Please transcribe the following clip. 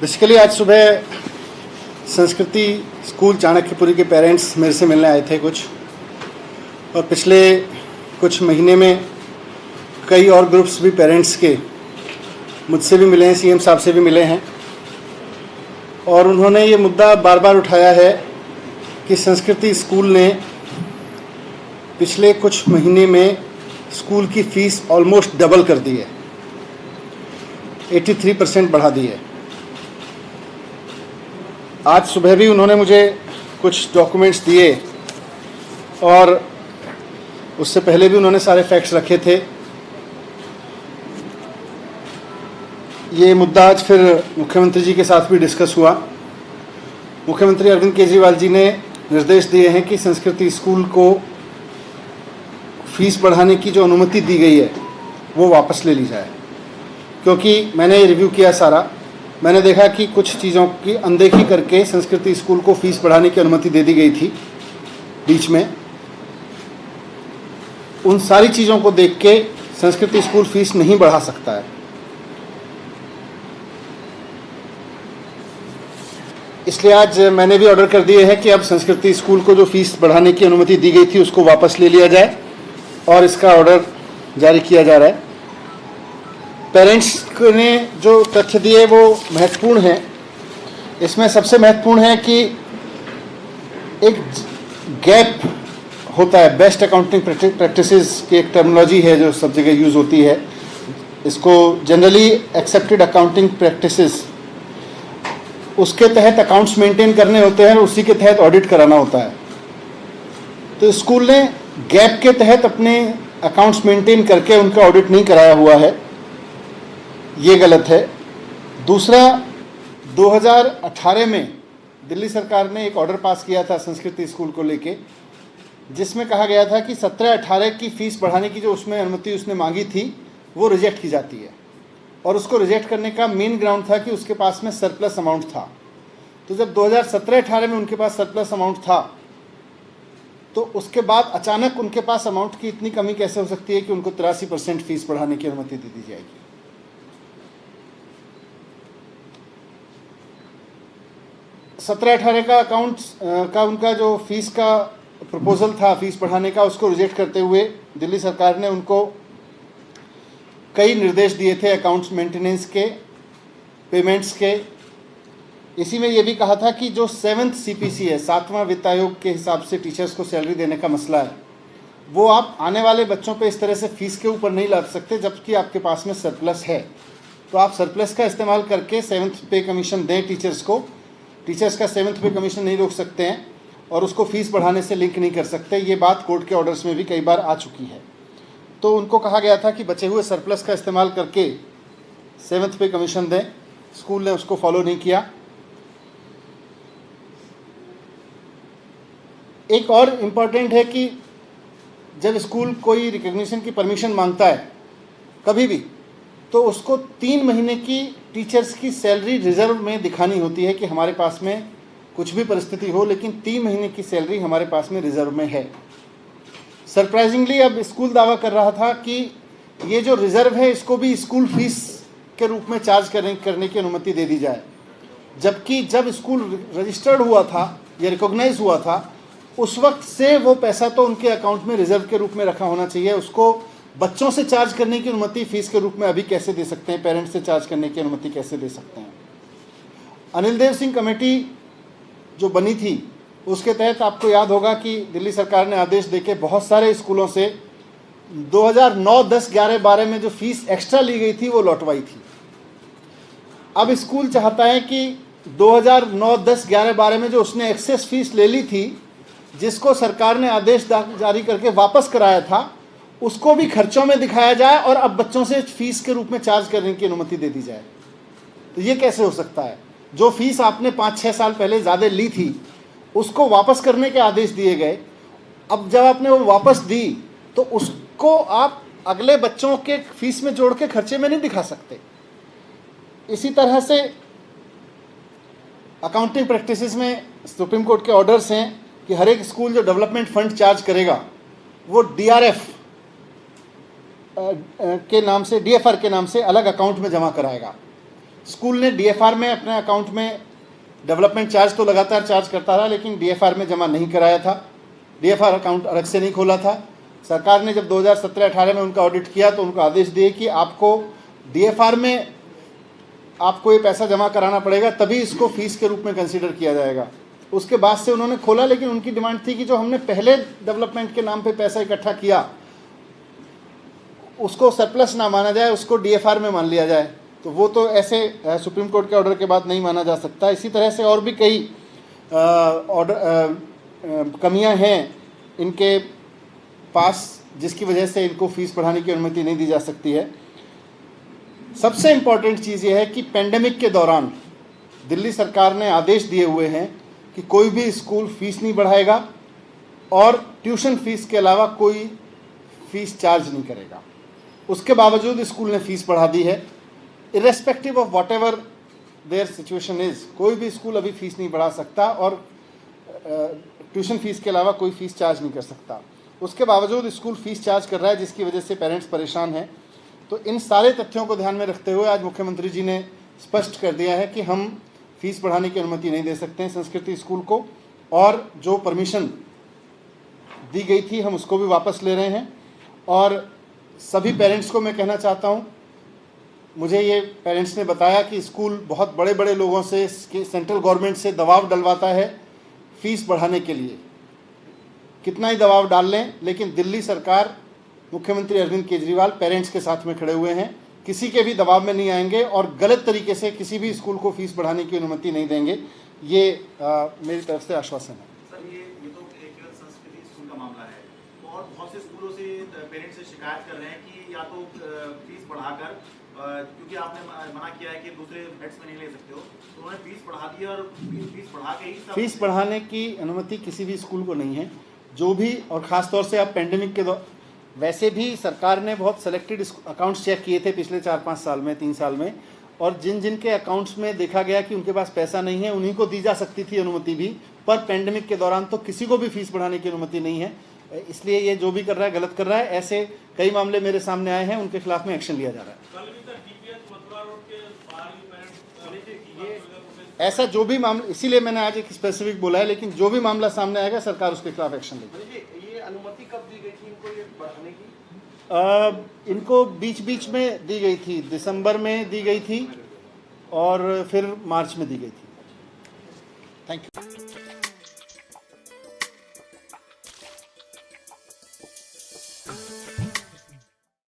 Basically आज सुबह संस्कृति स्कूल चाणक्यपुरी के पेरेंट्स मेरे से मिलने आए थे कुछ, और पिछले कुछ महीने में कई और ग्रुप्स भी पेरेंट्स के मुझसे भी मिले हैं, सीएम साहब से भी मिले हैं, और उन्होंने ये मुद्दा बार बार उठाया है कि संस्कृति स्कूल ने पिछले कुछ महीने में स्कूल की फ़ीस ऑलमोस्ट डबल कर दी है, 83% बढ़ा दी है। आज सुबह भी उन्होंने मुझे कुछ डॉक्यूमेंट्स दिए और उससे पहले भी उन्होंने सारे फैक्ट्स रखे थे। ये मुद्दा आज फिर मुख्यमंत्री जी के साथ भी डिस्कस हुआ। मुख्यमंत्री अरविंद केजरीवाल जी ने निर्देश दिए हैं कि संस्कृति स्कूल को फीस बढ़ाने की जो अनुमति दी गई है वो वापस ले ली जाए, क्योंकि मैंने रिव्यू किया सारा। मैंने देखा कि कुछ चीज़ों की अनदेखी करके संस्कृति स्कूल को फीस बढ़ाने की अनुमति दे दी गई थी बीच में। उन सारी चीज़ों को देख के संस्कृति स्कूल फीस नहीं बढ़ा सकता है। इसलिए आज मैंने भी ऑर्डर कर दिए हैं कि अब संस्कृति स्कूल को जो फीस बढ़ाने की अनुमति दी गई थी उसको वापस ले लिया जाए, और इसका ऑर्डर जारी किया जा रहा है। पेरेंट्स ने जो तथ्य दिए वो महत्वपूर्ण हैं। इसमें सबसे महत्वपूर्ण है कि एक गैप होता है, बेस्ट अकाउंटिंग प्रैक्टिसेस की एक टर्मिनोलॉजी है जो सब जगह यूज़ होती है। इसको जनरली एक्सेप्टेड अकाउंटिंग प्रैक्टिसेस, उसके तहत अकाउंट्स मेंटेन करने होते हैं और उसी के तहत ऑडिट कराना होता है। तो स्कूल ने गैप के तहत अपने अकाउंट्स मेंटेन करके उनका ऑडिट नहीं कराया हुआ है, ये गलत है। दूसरा, 2018 में दिल्ली सरकार ने एक ऑर्डर पास किया था संस्कृति स्कूल को लेके, जिसमें कहा गया था कि 17-18 की फ़ीस बढ़ाने की जो उसमें अनुमति उसने मांगी थी वो रिजेक्ट की जाती है, और उसको रिजेक्ट करने का मेन ग्राउंड था कि उसके पास में सरप्लस अमाउंट था। तो जब 2017-18 में उनके पास सरप्लस अमाउंट था, तो उसके बाद अचानक उनके पास अमाउंट की इतनी कमी कैसे हो सकती है कि उनको 83% फ़ीस बढ़ाने की अनुमति दे दी जाएगी। 17-18 का अकाउंट्स का उनका जो फीस का प्रपोजल था फीस बढ़ाने का, उसको रिजेक्ट करते हुए दिल्ली सरकार ने उनको कई निर्देश दिए थे अकाउंट्स मेंटेनेंस के, पेमेंट्स के। इसी में ये भी कहा था कि जो 7th CPC है, 7वां वित्त आयोग के हिसाब से टीचर्स को सैलरी देने का मसला है, वो आप आने वाले बच्चों पे इस तरह से फीस के ऊपर नहीं ला सकते जबकि आपके पास में सरप्लस है। तो आप सरप्लस का इस्तेमाल करके 7th पे कमीशन दें टीचर्स को। टीचर्स का 7th पे कमीशन नहीं रोक सकते हैं और उसको फीस बढ़ाने से लिंक नहीं कर सकते। ये बात कोर्ट के ऑर्डर्स में भी कई बार आ चुकी है। तो उनको कहा गया था कि बचे हुए सरप्लस का इस्तेमाल करके 7th पे कमीशन दें। स्कूल ने उसको फॉलो नहीं किया। एक और इम्पॉर्टेंट है कि जब स्कूल कोई रिकग्निशन की परमिशन मांगता है कभी भी, तो उसको 3 महीने की टीचर्स की सैलरी रिजर्व में दिखानी होती है कि हमारे पास में कुछ भी परिस्थिति हो, लेकिन 3 महीने की सैलरी हमारे पास में रिजर्व में है। सरप्राइजिंगली अब स्कूल दावा कर रहा था कि ये जो रिजर्व है इसको भी स्कूल फीस के रूप में चार्ज करने की अनुमति दे दी जाए, जबकि जब स्कूल रजिस्टर्ड हुआ था या रिकॉग्नाइज हुआ था उस वक्त से वो पैसा तो उनके अकाउंट में रिजर्व के रूप में रखा होना चाहिए। उसको बच्चों से चार्ज करने की अनुमति फीस के रूप में अभी कैसे दे सकते हैं, पेरेंट्स से चार्ज करने की अनुमति कैसे दे सकते हैं। अनिल देव सिंह कमेटी जो बनी थी उसके तहत आपको याद होगा कि दिल्ली सरकार ने आदेश देके बहुत सारे स्कूलों से 2009, 10, 11, 12 में जो फीस एक्स्ट्रा ली गई थी वो लौटवाई थी। अब स्कूल चाहता है कि 2009, 10, 11, 12 में जो उसने एक्सेस फीस ले ली थी, जिसको सरकार ने आदेश जारी करके वापस कराया था, उसको भी खर्चों में दिखाया जाए और अब बच्चों से फीस के रूप में चार्ज करने की अनुमति दे दी जाए। तो ये कैसे हो सकता है? जो फीस आपने 5-6 साल पहले ज़्यादा ली थी उसको वापस करने के आदेश दिए गए। अब जब आपने वो वापस दी तो उसको आप अगले बच्चों के फीस में जोड़ के खर्चे में नहीं दिखा सकते। इसी तरह से अकाउंटिंग प्रैक्टिसेस में सुप्रीम कोर्ट के ऑर्डर्स हैं कि हर एक स्कूल जो डेवलपमेंट फंड चार्ज करेगा वो DRF के नाम से, DFR के नाम से अलग अकाउंट में जमा कराएगा। स्कूल ने डीएफआर में अपने अकाउंट में डेवलपमेंट चार्ज तो लगातार चार्ज करता रहा, लेकिन डीएफआर में जमा नहीं कराया था, डीएफआर अकाउंट अलग से नहीं खोला था। सरकार ने जब 2017-18 में उनका ऑडिट किया तो उनको आदेश दिए कि आपको डीएफआर में आपको ये पैसा जमा कराना पड़ेगा, तभी इसको फीस के रूप में कंसीडर किया जाएगा। उसके बाद से उन्होंने खोला, लेकिन उनकी डिमांड थी कि जो हमने पहले डेवलपमेंट के नाम पे पैसा इकट्ठा किया उसको सरप्लस ना माना जाए, उसको डीएफआर में मान लिया जाए। तो वो तो ऐसे सुप्रीम कोर्ट के ऑर्डर के बाद नहीं माना जा सकता। इसी तरह से और भी कई कमियां हैं इनके पास, जिसकी वजह से इनको फीस बढ़ाने की अनुमति नहीं दी जा सकती है। सबसे इम्पॉर्टेंट चीज़ ये है कि पेंडेमिक के दौरान दिल्ली सरकार ने आदेश दिए हुए हैं कि कोई भी स्कूल फीस नहीं बढ़ाएगा और ट्यूशन फीस के अलावा कोई फीस चार्ज नहीं करेगा। उसके बावजूद स्कूल ने फीस बढ़ा दी है। Irrespective of what ever there situation is, कोई भी स्कूल अभी फीस नहीं बढ़ा सकता और ट्यूशन फीस के अलावा कोई फीस चार्ज नहीं कर सकता। उसके बावजूद स्कूल फीस चार्ज कर रहा है, जिसकी वजह से पेरेंट्स परेशान हैं। तो इन सारे तथ्यों को ध्यान में रखते हुए आज मुख्यमंत्री जी ने स्पष्ट कर दिया है कि हम फीस बढ़ाने की अनुमति नहीं दे सकते हैं संस्कृति स्कूल को, और जो परमिशन दी गई थी हम उसको भी वापस ले रहे हैं। और सभी पेरेंट्स को मैं कहना चाहता हूं, मुझे ये पेरेंट्स ने बताया कि स्कूल बहुत बड़े बड़े लोगों से, सेंट्रल गवर्नमेंट से दबाव डलवाता है फीस बढ़ाने के लिए। कितना ही दबाव डाल लें, लेकिन दिल्ली सरकार, मुख्यमंत्री अरविंद केजरीवाल पेरेंट्स के साथ में खड़े हुए हैं, किसी के भी दबाव में नहीं आएंगे और गलत तरीके से किसी भी स्कूल को फीस बढ़ाने की अनुमति नहीं देंगे। ये मेरी तरफ से आश्वासन है। सर, ये तो एक संस्कृति स्कूल का मामला है, और बहुत से स्कूलों से पेरेंट्स से शिकायत कर रहे हैं कि या तो फीस बढ़ाकर, क्योंकि आपने मना किया है कि दूसरे हेड्स में नहीं ले सकते हो, तो उन्होंने फीस बढ़ा दी और फीस बढ़ा के ही फीस बढ़ाने की अनुमति किसी भी स्कूल को नहीं है। जो भी, और ख़ास तौर से अब पेंडेमिक के वैसे भी सरकार ने बहुत सेलेक्टेड अकाउंट्स चेक किए थे पिछले 4-5 साल में, 3 साल में, और जिन जिन के अकाउंट्स में देखा गया कि उनके पास पैसा नहीं है उन्हीं को दी जा सकती थी अनुमति भी, पर पेंडेमिक के दौरान तो किसी को भी फीस बढ़ाने की अनुमति नहीं है। इसलिए ये जो भी कर रहा है गलत कर रहा है। ऐसे कई मामले मेरे सामने आए हैं, उनके खिलाफ में एक्शन लिया जा रहा है। ऐसा जो भी मामला, इसीलिए मैंने आज एक स्पेसिफिक बोला है, लेकिन जो भी मामला सामने आएगा सरकार उसके खिलाफ एक्शन लेगी। ये अनुमति कब दी गई थी इनको ये बढ़ाने की? इनको बीच बीच में दी गई थी, दिसंबर में दी गई थी और फिर मार्च में दी गई थी। Thank you.